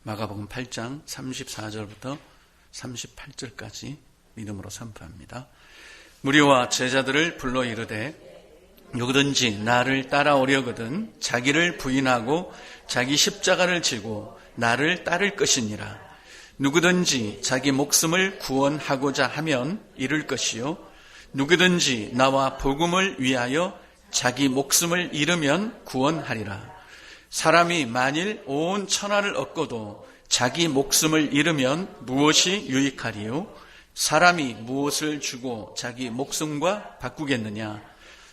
마가복음 8장 34절부터 38절까지 믿음으로 선포합니다. 무리와 제자들을 불러 이르되 누구든지 나를 따라오려거든 자기를 부인하고 자기 십자가를 지고 나를 따를 것이니라. 누구든지 자기 목숨을 구원하고자 하면 잃을 것이요 누구든지 나와 복음을 위하여 자기 목숨을 잃으면 구원하리라. 사람이 만일 온 천하를 얻고도 자기 목숨을 잃으면 무엇이 유익하리요? 사람이 무엇을 주고 자기 목숨과 바꾸겠느냐?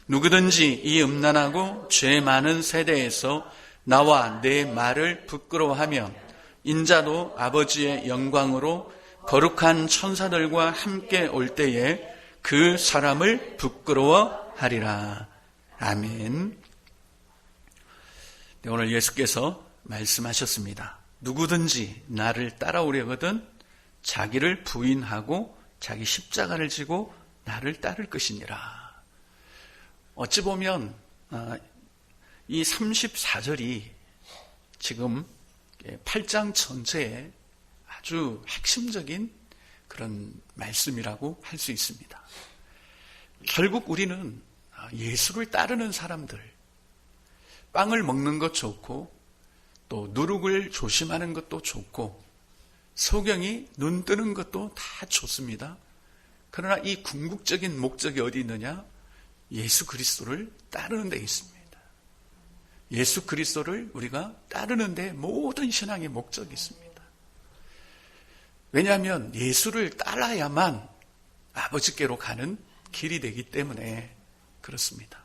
누구든지 이 음란하고 죄 많은 세대에서 나와 내 말을 부끄러워하면 인자도 아버지의 영광으로 거룩한 천사들과 함께 올 때에 그 사람을 부끄러워하리라. 아멘. 네, 오늘 예수께서 말씀하셨습니다. 누구든지 나를 따라오려거든 자기를 부인하고 자기 십자가를 지고 나를 따를 것이니라. 어찌 보면 이 34절이 지금 8장 전체의 아주 핵심적인 그런 말씀이라고 할 수 있습니다. 결국 우리는 예수를 따르는 사람들, 빵을 먹는 것 좋고 또 누룩을 조심하는 것도 좋고 소경이 눈 뜨는 것도 다 좋습니다. 그러나 이 궁극적인 목적이 어디 있느냐? 예수 그리스도를 따르는 데 있습니다. 예수 그리스도를 우리가 따르는 데 모든 신앙의 목적이 있습니다. 왜냐하면 예수를 따라야만 아버지께로 가는 길이 되기 때문에 그렇습니다.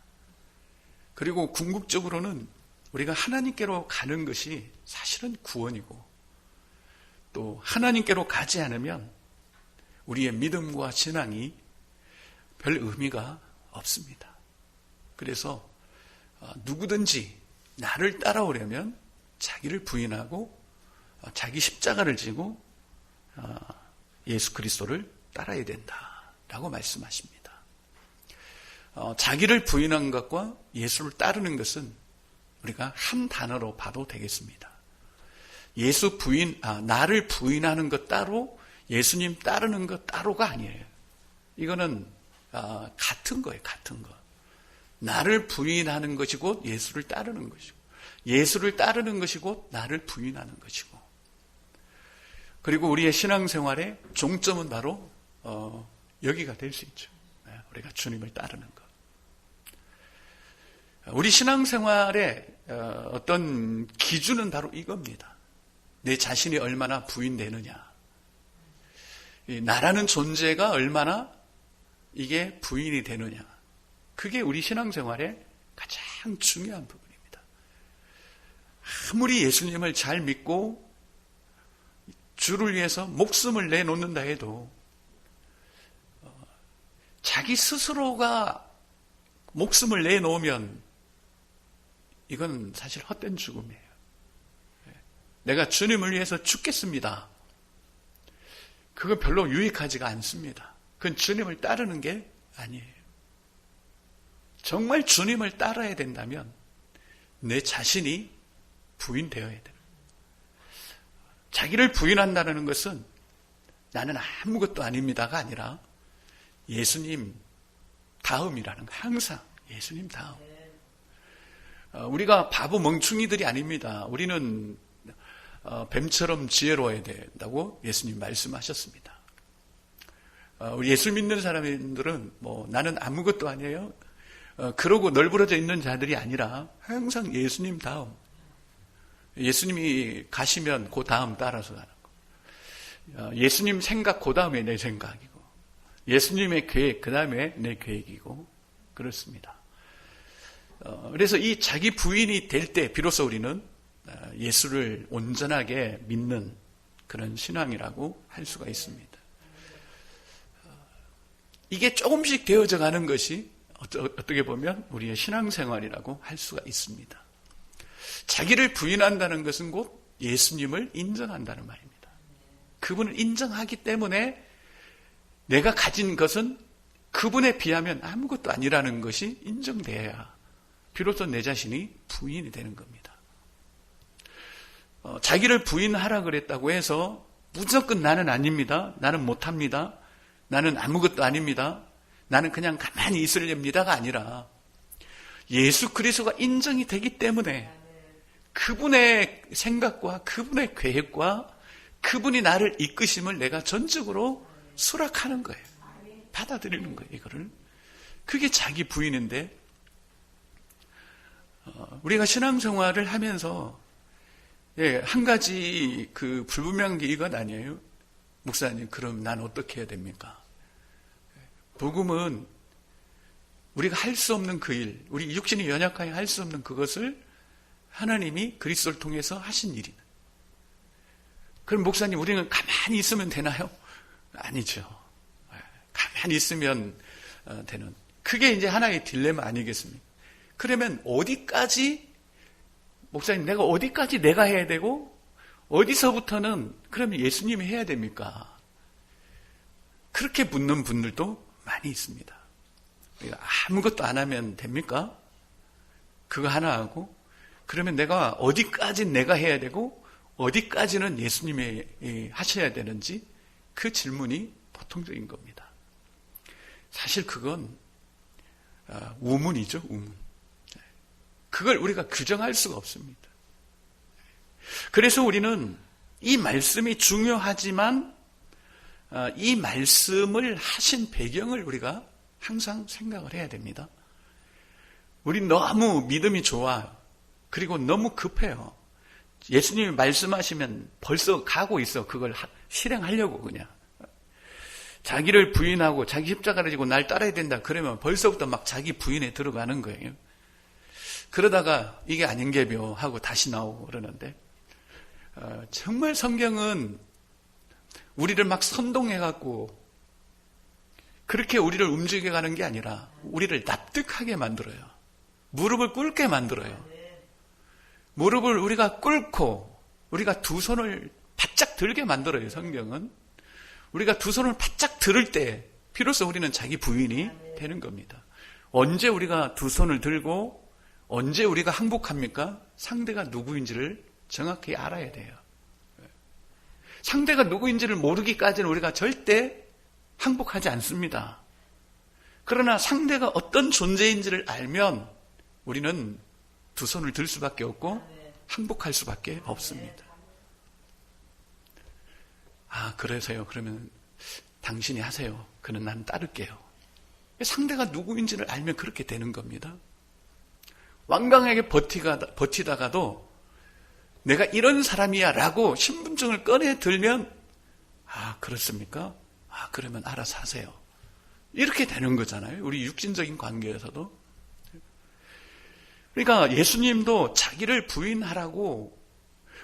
그리고 궁극적으로는 우리가 하나님께로 가는 것이 사실은 구원이고 또 하나님께로 가지 않으면 우리의 믿음과 신앙이 별 의미가 없습니다. 그래서 누구든지 나를 따라오려면 자기를 부인하고 자기 십자가를 지고 예수 그리스도를 따라야 된다라고 말씀하십니다. 자기를 부인한 것과 예수를 따르는 것은 우리가 한 단어로 봐도 되겠습니다. 나를 부인하는 것 따로, 예수님 따르는 것 따로가 아니에요. 이거는 같은 거예요, 같은 거. 나를 부인하는 것이 곧 예수를 따르는 것이고, 예수를 따르는 것이 곧 나를 부인하는 것이고, 그리고 우리의 신앙생활의 종점은 바로 여기가 될 수 있죠. 우리가 주님을 따르는 것. 우리 신앙생활의 어떤 기준은 바로 이겁니다. 내 자신이 얼마나 부인되느냐, 나라는 존재가 얼마나 이게 부인이 되느냐, 그게 우리 신앙생활의 가장 중요한 부분입니다. 아무리 예수님을 잘 믿고 주를 위해서 목숨을 내놓는다 해도 자기 스스로가 목숨을 내놓으면 이건 사실 헛된 죽음이에요. 내가 주님을 위해서 죽겠습니다. 그건 별로 유익하지가 않습니다. 그건 주님을 따르는 게 아니에요. 정말 주님을 따라야 된다면 내 자신이 부인되어야 돼요. 자기를 부인한다는 것은 나는 아무것도 아닙니다가 아니라 예수님 다음이라는 거. 항상 예수님 다음. 우리가 바보 멍충이들이 아닙니다. 우리는 뱀처럼 지혜로워야 된다고 예수님 말씀하셨습니다. 우리 예수 믿는 사람들은 나는 아무것도 아니에요, 그러고 널브러져 있는 자들이 아니라 항상 예수님 다음. 예수님이 가시면 그 다음 따라서 가는 거. 예수님 생각 그 다음에 내 생각이고, 예수님의 계획 그 다음에 내 계획이고, 그렇습니다. 그래서 이 자기 부인이 될 때 비로소 우리는 예수를 온전하게 믿는 그런 신앙이라고 할 수가 있습니다. 이게 조금씩 되어져 가는 것이 어떻게 보면 우리의 신앙생활이라고 할 수가 있습니다. 자기를 부인한다는 것은 곧 예수님을 인정한다는 말입니다. 그분을 인정하기 때문에 내가 가진 것은 그분에 비하면 아무것도 아니라는 것이 인정돼야 비로소 내 자신이 부인이 되는 겁니다. 자기를 부인하라 그랬다고 해서 무조건 나는 아닙니다. 나는 못합니다. 나는 아무것도 아닙니다. 나는 그냥 가만히 있으렵니다가 아니라 예수 그리스도가 인정이 되기 때문에 그분의 생각과 그분의 계획과 그분이 나를 이끄심을 내가 전적으로 수락하는 거예요. 받아들이는 거예요. 이거를. 그게 자기 부인인데 우리가 신앙생활을 하면서 한 가지 그 불분명한 게 이건 아니에요. 목사님, 그럼 난 어떻게 해야 됩니까? 복음은 우리가 할 수 없는 그 일, 우리 육신이 연약하여 할 수 없는 그것을 하나님이 그리스도를 통해서 하신 일이다. 그럼 목사님, 우리는 가만히 있으면 되나요? 아니죠. 가만히 있으면 되는. 그게 이제 하나의 딜레마 아니겠습니까? 그러면 어디까지, 목사님, 내가 어디까지 내가 해야 되고, 어디서부터는 그러면 예수님이 해야 됩니까? 그렇게 묻는 분들도 많이 있습니다. 아무것도 안 하면 됩니까? 그거 하나 하고, 그러면 내가 어디까지 내가 해야 되고, 어디까지는 예수님이 하셔야 되는지, 그 질문이 보통적인 겁니다. 사실 그건 우문이죠, 우문. 그걸 우리가 규정할 수가 없습니다. 그래서 우리는 이 말씀이 중요하지만 이 말씀을 하신 배경을 우리가 항상 생각을 해야 됩니다. 우리 너무 믿음이 좋아. 그리고 너무 급해요. 예수님이 말씀하시면 벌써 가고 있어. 그걸 실행하려고 그냥. 자기를 부인하고 자기 십자가를 지고 날 따라야 된다. 그러면 벌써부터 막 자기 부인에 들어가는 거예요. 그러다가 이게 아닌게벼 하고 다시 나오고 그러는데 정말 성경은 우리를 막 선동해갖고 그렇게 우리를 움직여가는 게 아니라 우리를 납득하게 만들어요. 무릎을 꿇게 만들어요. 무릎을 우리가 꿇고 우리가 두 손을 바짝 들게 만들어요. 성경은. 우리가 두 손을 바짝 들을 때 비로소 우리는 자기 부인이 되는 겁니다. 언제 우리가 두 손을 들고 언제 우리가 항복합니까? 상대가 누구인지를 정확히 알아야 돼요. 상대가 누구인지를 모르기까지는 우리가 절대 항복하지 않습니다. 그러나 상대가 어떤 존재인지를 알면 우리는 두 손을 들 수밖에 없고 항복할 수밖에 없습니다. 그래서요. 그러면 당신이 하세요. 그는 난 따를게요. 상대가 누구인지를 알면 그렇게 되는 겁니다. 완강하게 버티다가도 내가 이런 사람이야 라고 신분증을 꺼내 들면 그렇습니까? 그러면 알아서 하세요. 이렇게 되는 거잖아요. 우리 육신적인 관계에서도. 그러니까 예수님도 자기를 부인하라고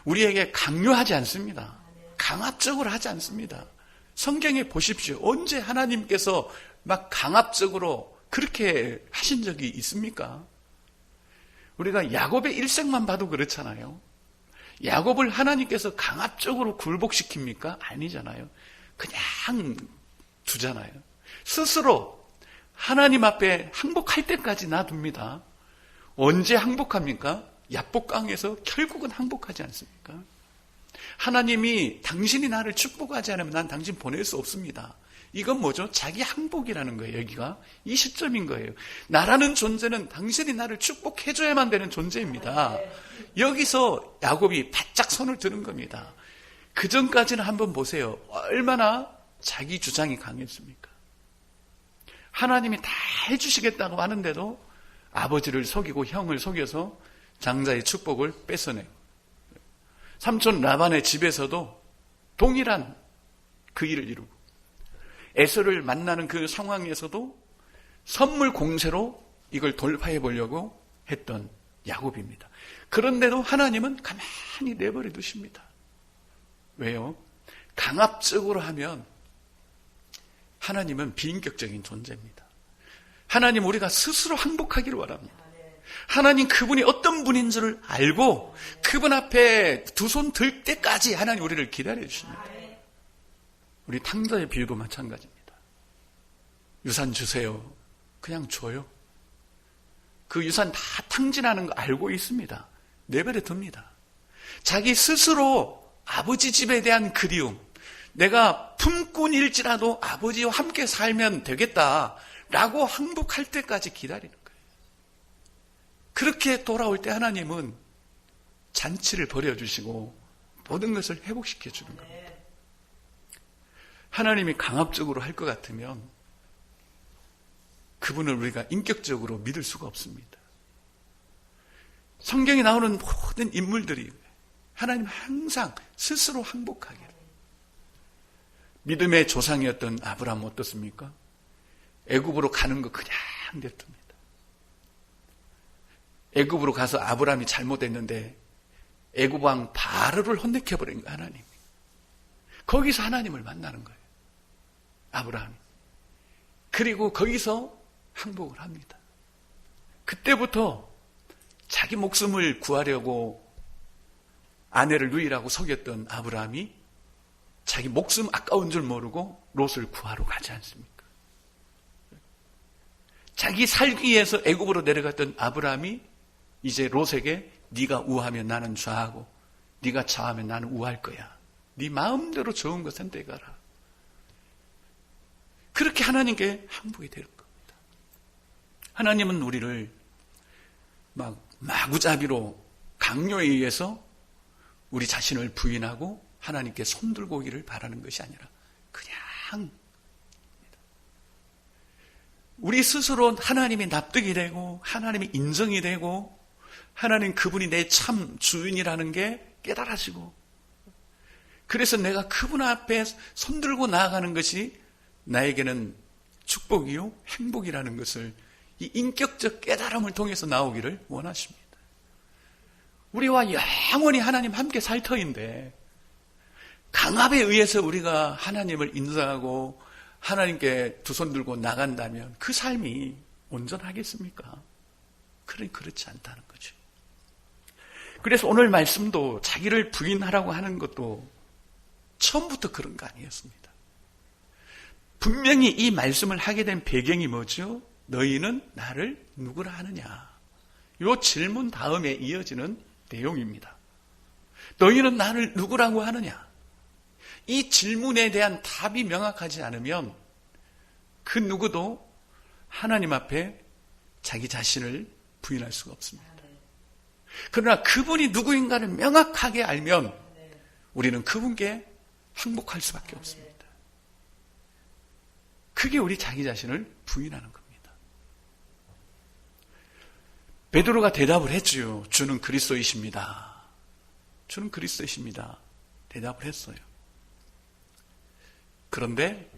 우리에게 강요하지 않습니다. 강압적으로 하지 않습니다. 성경에 보십시오. 언제 하나님께서 막 강압적으로 그렇게 하신 적이 있습니까? 우리가 야곱의 일생만 봐도 그렇잖아요. 야곱을 하나님께서 강압적으로 굴복시킵니까? 아니잖아요. 그냥 두잖아요. 스스로 하나님 앞에 항복할 때까지 놔둡니다. 언제 항복합니까? 야복강에서 결국은 항복하지 않습니까? 하나님이 당신이 나를 축복하지 않으면 난 당신 보낼 수 없습니다. 이건 뭐죠? 자기 항복이라는 거예요. 여기가 이 시점인 거예요. 나라는 존재는 당신이 나를 축복해줘야만 되는 존재입니다. 여기서 야곱이 바짝 손을 드는 겁니다. 그 전까지는 한번 보세요. 얼마나 자기 주장이 강했습니까? 하나님이 다 해주시겠다고 하는데도 아버지를 속이고 형을 속여서 장자의 축복을 뺏어내고, 삼촌 라반의 집에서도 동일한 그 일을 이루고, 에서를 만나는 그 상황에서도 선물 공세로 이걸 돌파해 보려고 했던 야곱입니다. 그런데도 하나님은 가만히 내버려 두십니다. 왜요? 강압적으로 하면 하나님은 비인격적인 존재입니다. 하나님, 우리가 스스로 항복하기를 원합니다. 하나님, 그분이 어떤 분인 줄을 알고 그분 앞에 두 손 들 때까지 하나님 우리를 기다려 주십니다. 우리 탕자의 비유도 마찬가지입니다. 유산 주세요. 그냥 줘요. 그 유산 다 탕진하는 거 알고 있습니다. 내버려 둡니다. 자기 스스로 아버지 집에 대한 그리움, 내가 품꾼일지라도 아버지와 함께 살면 되겠다라고 항복할 때까지 기다리는 거예요. 그렇게 돌아올 때 하나님은 잔치를 벌여주시고 모든 것을 회복시켜 주는 겁니다. 하나님이 강압적으로 할 것 같으면 그분을 우리가 인격적으로 믿을 수가 없습니다. 성경에 나오는 모든 인물들이 하나님 항상 스스로 항복하기를. 믿음의 조상이었던 아브라함 어떻습니까? 애굽으로 가는 거 그냥 냅둡니다. 애굽으로 가서 아브라함이 잘못했는데 애굽 왕 바로를 혼내켜버린 거예요. 하나님이. 거기서 하나님을 만나는 거예요. 아브라함이. 그리고 거기서 항복을 합니다. 그때부터 자기 목숨을 구하려고 아내를 누이라고 속였던 아브라함이 자기 목숨 아까운 줄 모르고 롯을 구하러 가지 않습니까? 자기 살기 위해서 애굽으로 내려갔던 아브라함이 이제 롯에게 네가 우하면 나는 좌하고 네가 좌하면 나는 우할 거야. 네 마음대로 좋은 거 선택하라. 그렇게 하나님께 항복이 될 겁니다. 하나님은 우리를 막 마구잡이로 강요에 의해서 우리 자신을 부인하고 하나님께 손들고 오기를 바라는 것이 아니라 그냥 우리 스스로 하나님이 납득이 되고 하나님이 인정이 되고 하나님 그분이 내 참 주인이라는 게 깨달아지고 그래서 내가 그분 앞에 손들고 나아가는 것이 나에게는 축복이요 행복이라는 것을 이 인격적 깨달음을 통해서 나오기를 원하십니다. 우리와 영원히 하나님 함께 살 터인데 강압에 의해서 우리가 하나님을 인정하고 하나님께 두 손 들고 나간다면 그 삶이 온전하겠습니까? 그렇지 않다는 거죠. 그래서 오늘 말씀도 자기를 부인하라고 하는 것도 처음부터 그런 거 아니었습니다. 분명히 이 말씀을 하게 된 배경이 뭐죠? 너희는 나를 누구라 하느냐? 이 질문 다음에 이어지는 내용입니다. 너희는 나를 누구라고 하느냐? 이 질문에 대한 답이 명확하지 않으면 그 누구도 하나님 앞에 자기 자신을 부인할 수가 없습니다. 그러나 그분이 누구인가를 명확하게 알면 우리는 그분께 항복할 수밖에 없습니다. 그게 우리 자기 자신을 부인하는 겁니다. 베드로가 대답을 했지요. 주는 그리스도이십니다. 주는 그리스도이십니다. 대답을 했어요. 그런데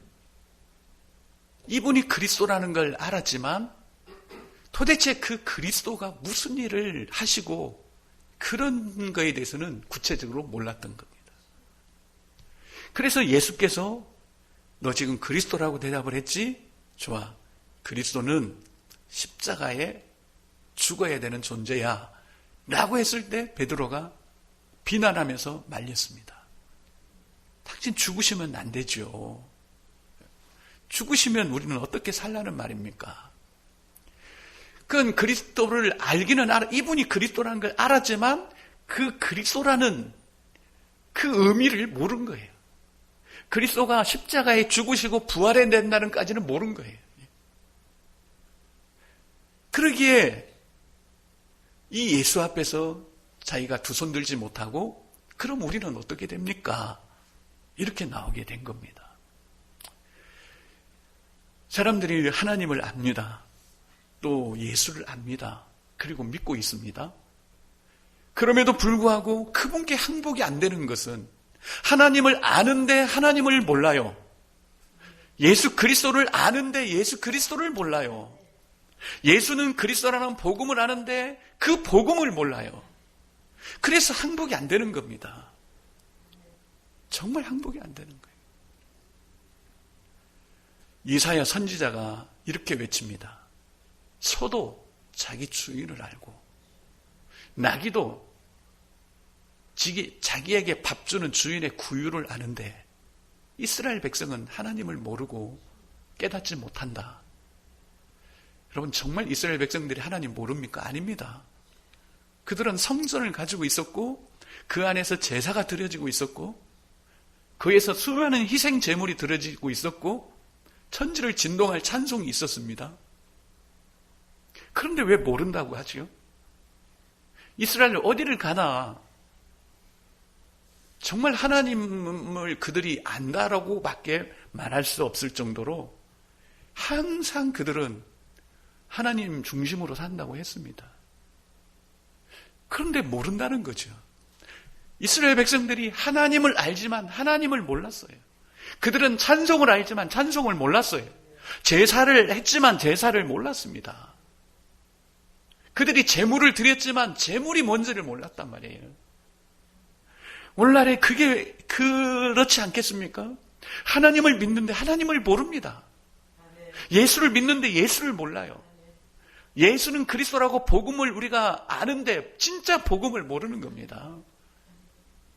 이분이 그리스도라는 걸 알았지만 도대체 그 그리스도가 무슨 일을 하시고 그런 거에 대해서는 구체적으로 몰랐던 겁니다. 그래서 예수께서 너 지금 그리스도라고 대답을 했지? 좋아. 그리스도는 십자가에 죽어야 되는 존재야. 라고 했을 때 베드로가 비난하면서 말렸습니다. 당신 죽으시면 안 되죠. 죽으시면 우리는 어떻게 살라는 말입니까? 그건 그리스도를 알기는 알아. 이분이 그리스도라는 걸 알았지만 그 그리스도라는 그 의미를 모른 거예요. 그리스도가 십자가에 죽으시고 부활해낸다는 까지는 모른 거예요. 그러기에 이 예수 앞에서 자기가 두 손 들지 못하고 그럼 우리는 어떻게 됩니까? 이렇게 나오게 된 겁니다. 사람들이 하나님을 압니다. 또 예수를 압니다. 그리고 믿고 있습니다. 그럼에도 불구하고 그분께 항복이 안 되는 것은 하나님을 아는데 하나님을 몰라요. 예수 그리스도를 아는데 예수 그리스도를 몰라요. 예수는 그리스도라는 복음을 아는데 그 복음을 몰라요. 그래서 항복이 안 되는 겁니다. 정말 항복이 안 되는 거예요. 이사야 선지자가 이렇게 외칩니다. 소도 자기 주인을 알고 나귀도 자기에게 밥 주는 주인의 구유를 아는데 이스라엘 백성은 하나님을 모르고 깨닫지 못한다. 여러분 정말 이스라엘 백성들이 하나님 모릅니까? 아닙니다. 그들은 성전을 가지고 있었고 그 안에서 제사가 드려지고 있었고 거기에서 수많은 희생 제물이 드려지고 있었고 천지를 진동할 찬송이 있었습니다. 그런데 왜 모른다고 하지요? 이스라엘 어디를 가나 정말 하나님을 그들이 안다라고 밖에 말할 수 없을 정도로 항상 그들은 하나님 중심으로 산다고 했습니다. 그런데 모른다는 거죠. 이스라엘 백성들이 하나님을 알지만 하나님을 몰랐어요. 그들은 찬송을 알지만 찬송을 몰랐어요. 제사를 했지만 제사를 몰랐습니다. 그들이 제물을 드렸지만 제물이 뭔지를 몰랐단 말이에요. 오늘날에 그게 그렇지 않겠습니까? 하나님을 믿는데 하나님을 모릅니다. 예수를 믿는데 예수를 몰라요. 예수는 그리스도라고 복음을 우리가 아는데 진짜 복음을 모르는 겁니다.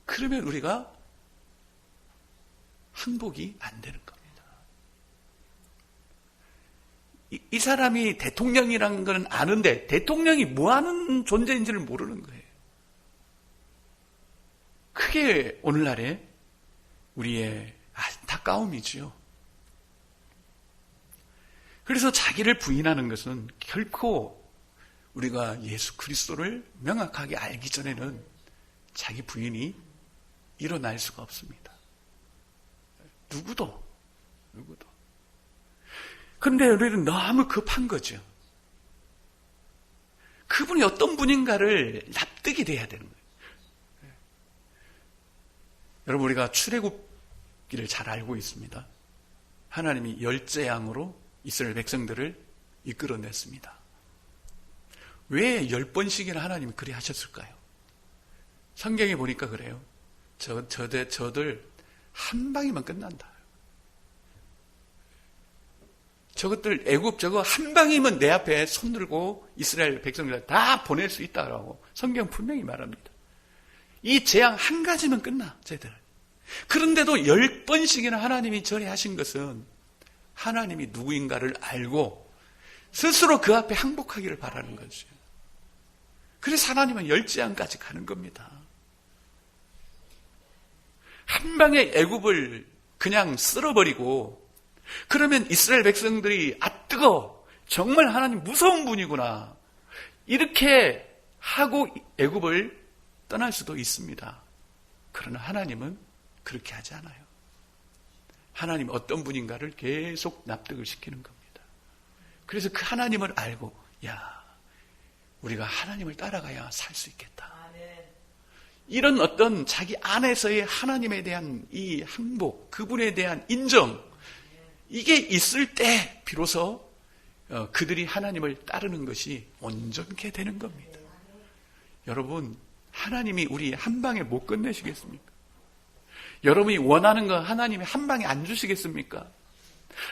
그러면 우리가 항복이 안 되는 겁니다. 이 사람이 대통령이라는 건 아는데 대통령이 뭐 하는 존재인지를 모르는 거예요. 그게 오늘날의 우리의 안타까움이지요. 그래서 자기를 부인하는 것은 결코 우리가 예수 그리스도를 명확하게 알기 전에는 자기 부인이 일어날 수가 없습니다. 누구도. 그런데 우리는 너무 급한 거죠. 그분이 어떤 분인가를 납득이 돼야 되는 거예요. 여러분, 우리가 출애굽기를 잘 알고 있습니다. 하나님이 열째 양으로 이스라엘 백성들을 이끌어냈습니다. 왜 10번씩이나 하나님이 그리 하셨을까요? 성경에 보니까 그래요. 저들 한 방이면 끝난다. 저것들 애굽 저거 한 방이면 내 앞에 손들고 이스라엘 백성들 다 보낼 수 있다라고 성경 분명히 말합니다. 이 재앙 한 가지면 끝나, 쟤들. 그런데도 10번씩이나 하나님이 절해하신 것은 하나님이 누구인가를 알고 스스로 그 앞에 항복하기를 바라는 거죠. 그래서 하나님은 열재앙까지 가는 겁니다. 한 방에 애굽을 그냥 쓸어버리고 그러면 이스라엘 백성들이 뜨거워, 정말 하나님 무서운 분이구나, 이렇게 하고 애굽을 떠날 수도 있습니다. 그러나 하나님은 그렇게 하지 않아요. 하나님 어떤 분인가를 계속 납득을 시키는 겁니다. 그래서 그 하나님을 알고, 우리가 하나님을 따라가야 살 수 있겠다. 이런 어떤 자기 안에서의 하나님에 대한 이 항복, 그분에 대한 인정, 이게 있을 때 비로소 그들이 하나님을 따르는 것이 온전케 되는 겁니다. 여러분, 하나님이 우리 한 방에 못 끝내시겠습니까? 여러분이 원하는 거 하나님이 한 방에 안 주시겠습니까?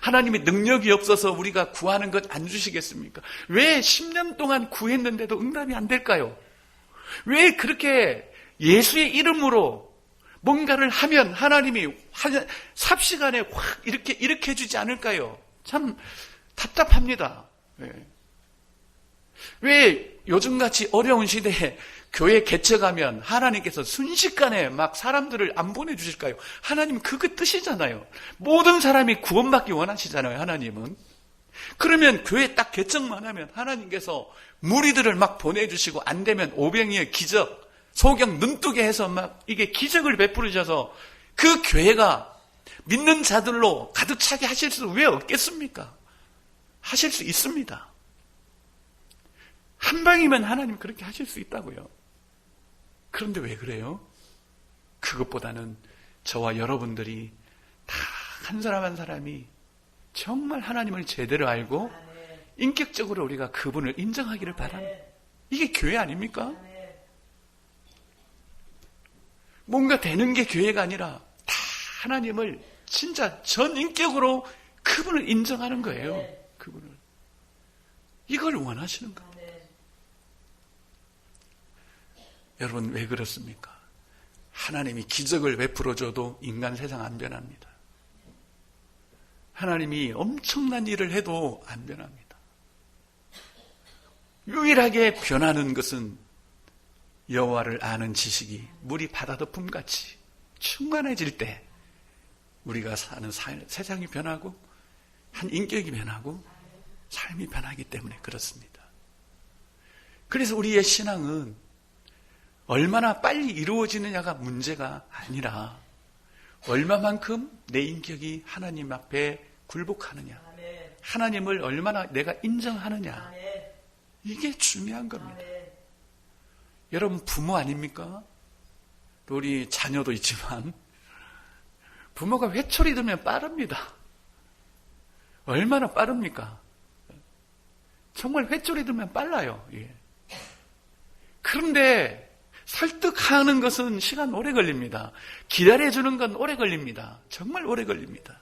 하나님이 능력이 없어서 우리가 구하는 것 안 주시겠습니까? 왜 10년 동안 구했는데도 응답이 안 될까요? 왜 그렇게 예수의 이름으로 뭔가를 하면 하나님이 삽시간에 확 이렇게 해주지 않을까요? 참 답답합니다. 왜 요즘같이 어려운 시대에 교회 개척하면 하나님께서 순식간에 막 사람들을 안 보내주실까요? 하나님 그거 뜻이잖아요. 모든 사람이 구원받기 원하시잖아요, 하나님은. 그러면 교회 딱 개척만 하면 하나님께서 무리들을 막 보내주시고, 안 되면 오병이의 기적, 소경 눈뜨게 해서 막 이게 기적을 베풀으셔서 그 교회가 믿는 자들로 가득 차게 하실 수 왜 없겠습니까? 하실 수 있습니다. 한 방이면 하나님 그렇게 하실 수 있다고요. 그런데 왜 그래요? 그것보다는 저와 여러분들이 다 한 사람 한 사람이 정말 하나님을 제대로 알고 인격적으로 우리가 그분을 인정하기를 바랍니다. 이게 교회 아닙니까? 뭔가 되는 게 교회가 아니라 다 하나님을 진짜 전인격으로 그분을 인정하는 거예요. 그분을. 이걸 원하시는 겁니다. 여러분, 왜 그렇습니까? 하나님이 기적을 베풀어줘도 인간 세상 안 변합니다. 하나님이 엄청난 일을 해도 안 변합니다. 유일하게 변하는 것은 여호와를 아는 지식이 물이 바다 덮음같이 충만해질 때 우리가 사는 세상이 변하고 한 인격이 변하고 삶이 변하기 때문에 그렇습니다. 그래서 우리의 신앙은 얼마나 빨리 이루어지느냐가 문제가 아니라 얼마만큼 내 인격이 하나님 앞에 굴복하느냐, 하나님을 얼마나 내가 인정하느냐, 이게 중요한 겁니다. 여러분 부모 아닙니까? 또 우리 자녀도 있지만 부모가 회초리 들면 빠릅니다. 얼마나 빠릅니까? 정말 회초리 들면 빨라요. 예. 그런데 설득하는 것은 시간 오래 걸립니다. 기다려주는 건 오래 걸립니다. 정말 오래 걸립니다.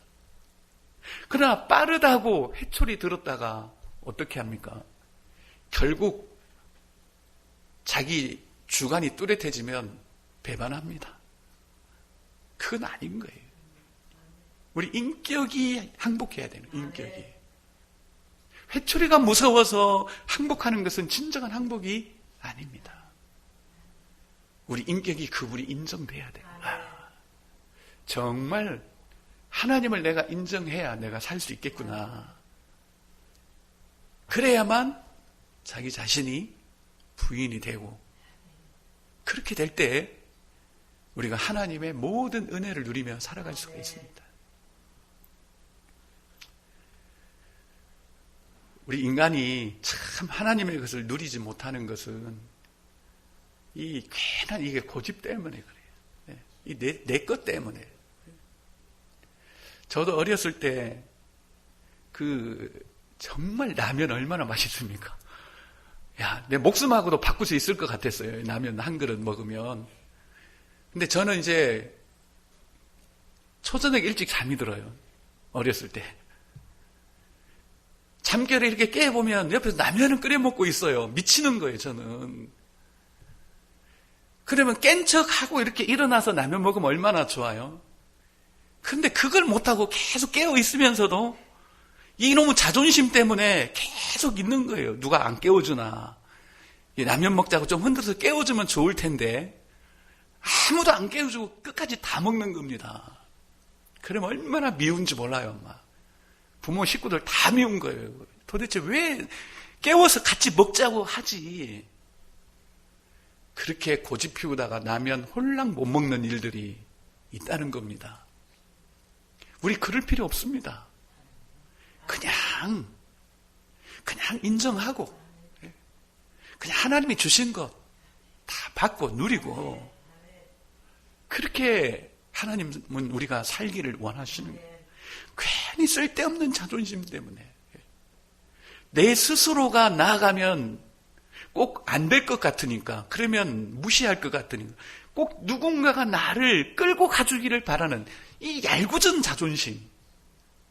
그러나 빠르다고 회초리 들었다가 어떻게 합니까? 결국 자기 주관이 뚜렷해지면 배반합니다. 그건 아닌 거예요. 우리 인격이 항복해야 되는 인격이. 회초리가 무서워서 항복하는 것은 진정한 항복이 아닙니다. 우리 인격이 그분이 인정돼야 돼요. 정말 하나님을 내가 인정해야 내가 살 수 있겠구나. 그래야만 자기 자신이 부인이 되고, 그렇게 될 때 우리가 하나님의 모든 은혜를 누리며 살아갈 수가 있습니다. 우리 인간이 참 하나님의 것을 누리지 못하는 것은 이 괜한 이게 고집 때문에 그래요. 이 내 것 때문에. 저도 어렸을 때 정말 라면 얼마나 맛있습니까? 야, 내 목숨하고도 바꿀 수 있을 것 같았어요. 라면 한 그릇 먹으면. 근데 저는 이제 초저녁 일찍 잠이 들어요. 어렸을 때. 잠결에 이렇게 깨보면 옆에서 라면을 끓여 먹고 있어요. 미치는 거예요, 저는. 그러면 깬 척하고 이렇게 일어나서 라면 먹으면 얼마나 좋아요. 근데 그걸 못하고 계속 깨어 있으면서도 이놈의 자존심 때문에 계속 있는 거예요. 누가 안 깨워주나. 라면 먹자고 좀 흔들어서 깨워주면 좋을 텐데 아무도 안 깨워주고 끝까지 다 먹는 겁니다. 그러면 얼마나 미운지 몰라요. 막. 부모 식구들 다 미운 거예요. 도대체 왜 깨워서 같이 먹자고 하지. 그렇게 고집 피우다가 나면 홀랑 못 먹는 일들이 있다는 겁니다. 우리 그럴 필요 없습니다. 그냥 인정하고 그냥 하나님이 주신 것 다 받고 누리고, 그렇게 하나님은 우리가 살기를 원하시는 거예요. 괜히 쓸데없는 자존심 때문에 내 스스로가 나아가면 꼭 안 될 것 같으니까, 그러면 무시할 것 같으니까 꼭 누군가가 나를 끌고 가주기를 바라는 이 얄궂은 자존심,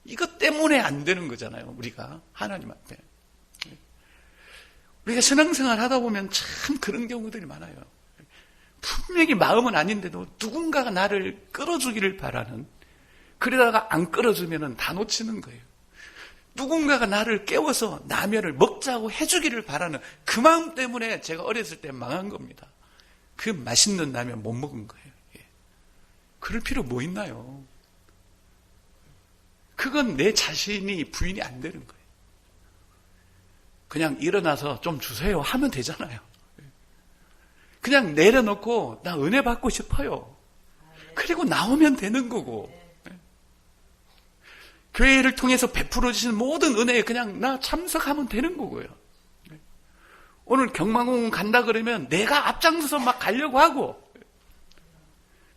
이것 때문에 안 되는 거잖아요. 우리가 하나님 앞에 우리가 신앙생활 하다 보면 참 그런 경우들이 많아요. 분명히 마음은 아닌데도 누군가가 나를 끌어주기를 바라는, 그러다가 안 끌어주면 다 놓치는 거예요. 누군가가 나를 깨워서 라면을 먹자고 해주기를 바라는 그 마음 때문에 제가 어렸을 때 망한 겁니다. 그 맛있는 라면 못 먹은 거예요. 그럴 필요 뭐 있나요? 그건 내 자신이 부인이 안 되는 거예요. 그냥 일어나서 좀 주세요 하면 되잖아요. 그냥 내려놓고 나 은혜 받고 싶어요. 그리고 나오면 되는 거고, 교회를 통해서 베풀어 주시는 모든 은혜에 그냥 나 참석하면 되는 거고요. 오늘 경마공원 간다 그러면 내가 앞장서서 막 가려고 하고,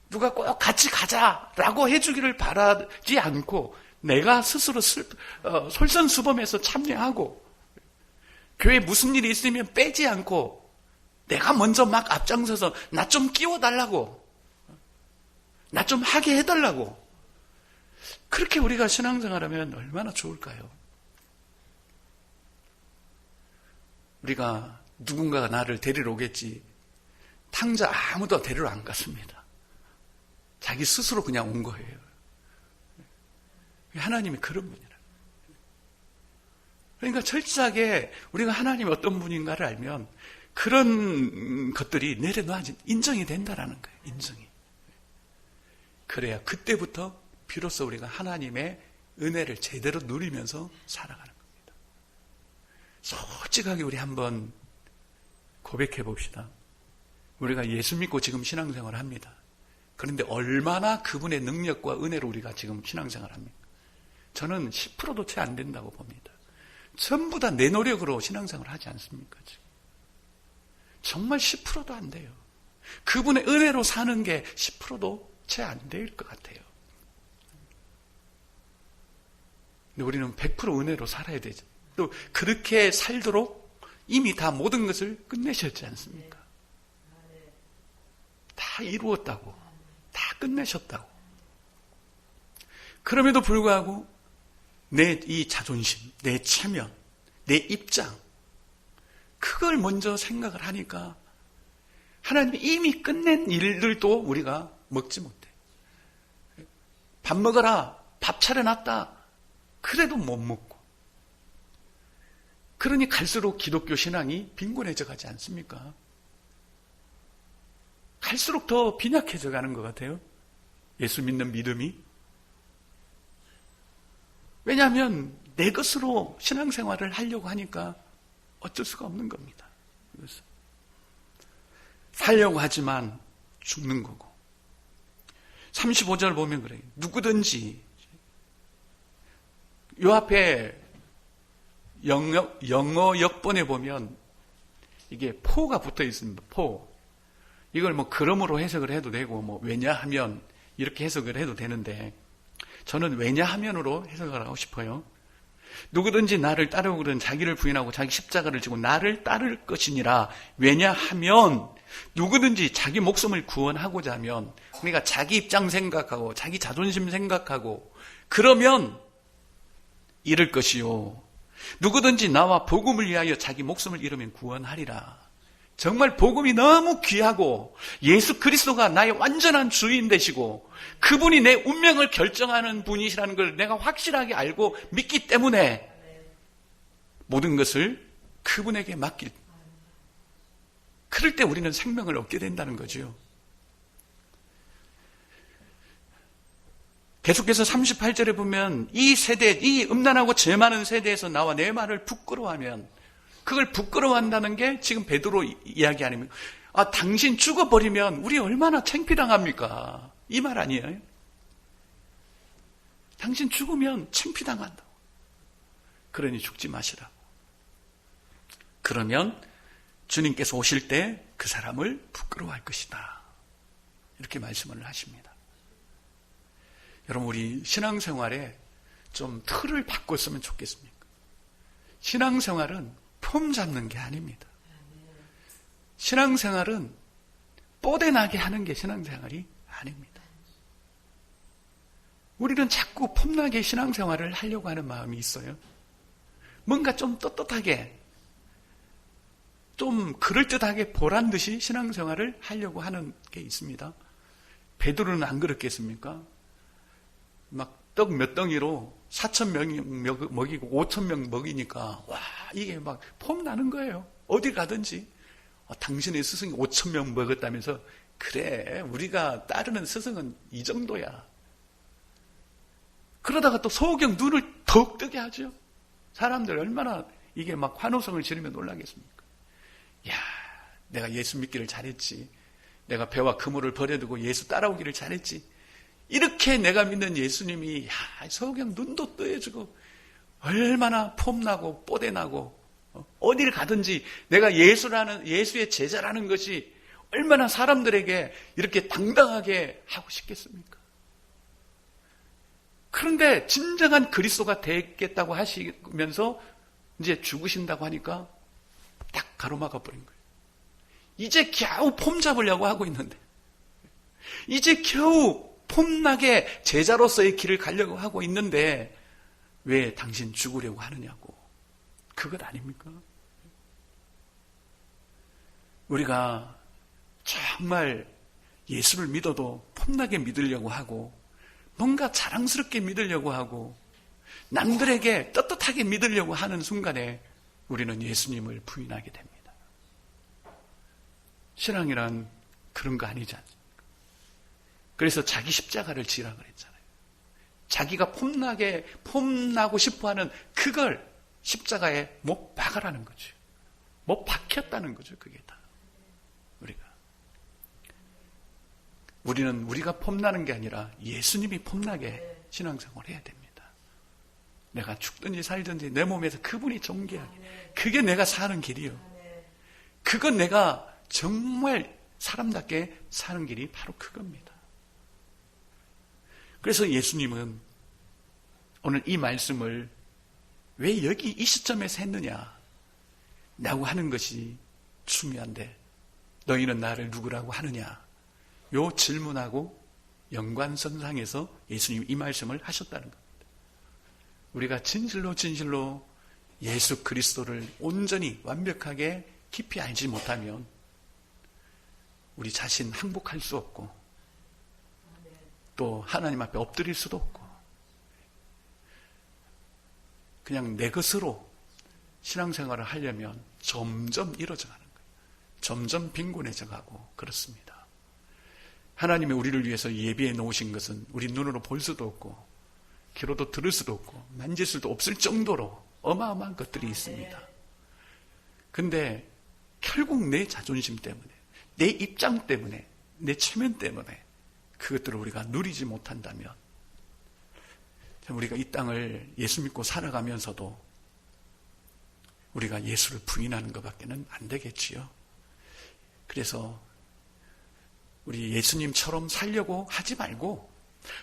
누가 꼭 같이 가자라고 해주기를 바라지 않고 내가 스스로 솔선수범해서 참여하고, 교회에 무슨 일이 있으면 빼지 않고 내가 먼저 막 앞장서서 나 좀 끼워달라고, 나 좀 하게 해달라고, 그렇게 우리가 신앙생활하면 얼마나 좋을까요? 우리가 누군가가 나를 데리러 오겠지, 탕자 아무도 데리러 안 갔습니다. 자기 스스로 그냥 온 거예요. 하나님이 그런 분이라. 그러니까 철저하게 우리가 하나님이 어떤 분인가를 알면 그런 것들이 내려놔지 인정이 된다라는 거예요. 인정이. 그래야 그때부터 비로소 우리가 하나님의 은혜를 제대로 누리면서 살아가는 겁니다. 솔직하게 우리 한번 고백해 봅시다. 우리가 예수 믿고 지금 신앙생활을 합니다. 그런데 얼마나 그분의 능력과 은혜로 우리가 지금 신앙생활을 합니까? 저는 10%도 채 안 된다고 봅니다. 전부 다 내 노력으로 신앙생활을 하지 않습니까? 지금? 정말 10%도 안 돼요. 그분의 은혜로 사는 게 10%도 채 안 될 것 같아요. 근데 우리는 100% 은혜로 살아야 되죠. 또 그렇게 살도록 이미 다 모든 것을 끝내셨지 않습니까? 다 이루었다고. 다 끝내셨다고. 그럼에도 불구하고 내 이 자존심, 내 체면, 내 입장, 그걸 먼저 생각을 하니까 하나님이 이미 끝낸 일들도 우리가 먹지 못해. 밥 먹어라, 밥 차려놨다, 그래도 못 먹고. 그러니 갈수록 기독교 신앙이 빈곤해져 가지 않습니까? 갈수록 더 빈약해져 가는 것 같아요. 예수 믿는 믿음이. 왜냐하면 내 것으로 신앙생활을 하려고 하니까 어쩔 수가 없는 겁니다. 그래서 살려고 하지만 죽는 거고. 35절 보면 그래요. 누구든지 요 앞에 영어 역본에 보면 이게 포가 붙어 있습니다. 포. 이걸 뭐 그러므로 해석을 해도 되고 뭐 왜냐하면 이렇게 해석을 해도 되는데 저는 왜냐하면으로 해석을 하고 싶어요. 누구든지 나를 따르고는 자기를 부인하고 자기 십자가를 지고 나를 따를 것이니라. 왜냐하면 누구든지 자기 목숨을 구원하고자 하면, 그러니까 자기 입장 생각하고 자기 자존심 생각하고 그러면 잃을 것이요, 누구든지 나와 복음을 위하여 자기 목숨을 잃으면 구원하리라. 정말 복음이 너무 귀하고 예수 그리스도가 나의 완전한 주인 되시고 그분이 내 운명을 결정하는 분이시라는 걸 내가 확실하게 알고 믿기 때문에 모든 것을 그분에게 맡길, 그럴 때 우리는 생명을 얻게 된다는 거죠. 계속해서 38절에 보면 이 세대, 이 음란하고 죄 많은 세대에서 나와 내 말을 부끄러워하면, 그걸 부끄러워한다는 게 지금 베드로 이야기 아닙니까? 아, 당신 죽어버리면 우리 얼마나 창피당합니까? 이 말 아니에요? 당신 죽으면 창피당한다고. 그러니 죽지 마시라고. 그러면 주님께서 오실 때 그 사람을 부끄러워할 것이다. 이렇게 말씀을 하십니다. 여러분, 우리 신앙생활에 좀 틀을 바꿨으면 좋겠습니까? 신앙생활은 폼 잡는 게 아닙니다. 신앙생활은 뽀대나게 하는 게 신앙생활이 아닙니다. 우리는 자꾸 폼나게 신앙생활을 하려고 하는 마음이 있어요. 뭔가 좀 떳떳하게, 좀 그럴듯하게 보란듯이 신앙생활을 하려고 하는 게 있습니다. 베드로는 안 그렇겠습니까? 막 떡 몇 덩이로 4,000명 먹이고 5,000명 먹이니까 와, 이게 막 폼나는 거예요. 어디 가든지 당신의 스승이 5,000명 먹었다면서, 그래, 우리가 따르는 스승은 이 정도야. 그러다가 또 소경 눈을 더욱 뜨게 하죠. 사람들 얼마나 이게 막 환호성을 지르며 놀라겠습니까? 야, 내가 예수 믿기를 잘했지. 내가 배와 그물을 버려두고 예수 따라오기를 잘했지. 이렇게 내가 믿는 예수님이, 야, 소경 눈도 뜨여주고 얼마나 폼나고 뽀대나고 어딜 가든지 내가 예수의 제자라는 것이 얼마나 사람들에게 이렇게 당당하게 하고 싶겠습니까? 그런데 진정한 그리스도가 되겠다고 하시면서 이제 죽으신다고 하니까 딱 가로막아 버린 거예요. 이제 겨우 폼 잡으려고 하고 있는데, 이제 겨우 폼나게 제자로서의 길을 가려고 하고 있는데 왜 당신 죽으려고 하느냐고. 그것 아닙니까? 우리가 정말 예수를 믿어도 폼나게 믿으려고 하고 뭔가 자랑스럽게 믿으려고 하고 남들에게 떳떳하게 믿으려고 하는 순간에 우리는 예수님을 부인하게 됩니다. 신앙이란 그런 거 아니지 않습니까? 그래서 자기 십자가를 지라 그랬잖아요. 자기가 폼나고 싶어하는 그걸 십자가에 못 박으라는 거죠. 못 박혔다는 거죠. 그게 다. 우리는 우리가 폼나는 게 아니라 예수님이 폼나게 신앙생활을 해야 됩니다. 내가 죽든지 살든지 내 몸에서 그분이 존귀하게. 그게 내가 사는 길이요. 그건 내가 정말 사람답게 사는 길이 바로 그겁니다. 그래서 예수님은 오늘 이 말씀을 왜 여기 이 시점에서 했느냐 라고 하는 것이 중요한데, 너희는 나를 누구라고 하느냐, 요 질문하고 연관선상에서 예수님이 이 말씀을 하셨다는 겁니다. 우리가 진실로 예수 그리스도를 온전히 완벽하게 깊이 알지 못하면 우리 자신 항복할 수 없고, 또 하나님 앞에 엎드릴 수도 없고, 그냥 내 것으로 신앙생활을 하려면 점점 이루어져 가는 거예요. 점점 빈곤해져 가고 그렇습니다. 하나님이 우리를 위해서 예비해 놓으신 것은 우리 눈으로 볼 수도 없고 귀로도 들을 수도 없고 만질 수도 없을 정도로 어마어마한 것들이 있습니다. 근데 결국 내 자존심 때문에, 내 입장 때문에, 내 체면 때문에 그것들을 우리가 누리지 못한다면 우리가 이 땅을 예수 믿고 살아가면서도 우리가 예수를 부인하는 것밖에는 안 되겠지요. 그래서 우리 예수님처럼 살려고 하지 말고,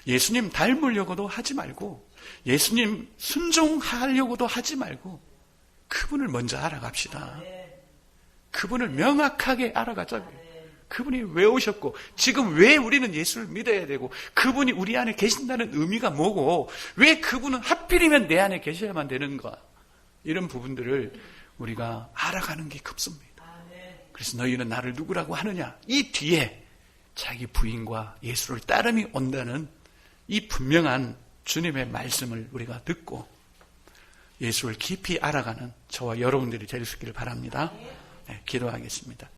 예수님 닮으려고도 하지 말고, 예수님 순종하려고도 하지 말고 그분을 먼저 알아갑시다. 그분을 명확하게 알아가자고요. 그분이 왜 오셨고, 지금 왜 우리는 예수를 믿어야 되고, 그분이 우리 안에 계신다는 의미가 뭐고, 왜 그분은 하필이면 내 안에 계셔야만 되는가, 이런 부분들을 우리가 알아가는 게 급습니다. 그래서 너희는 나를 누구라고 하느냐, 이 뒤에 자기 부인과 예수를 따름이 온다는 이 분명한 주님의 말씀을 우리가 듣고 예수를 깊이 알아가는 저와 여러분들이 될 수 있기를 바랍니다. 네, 기도하겠습니다.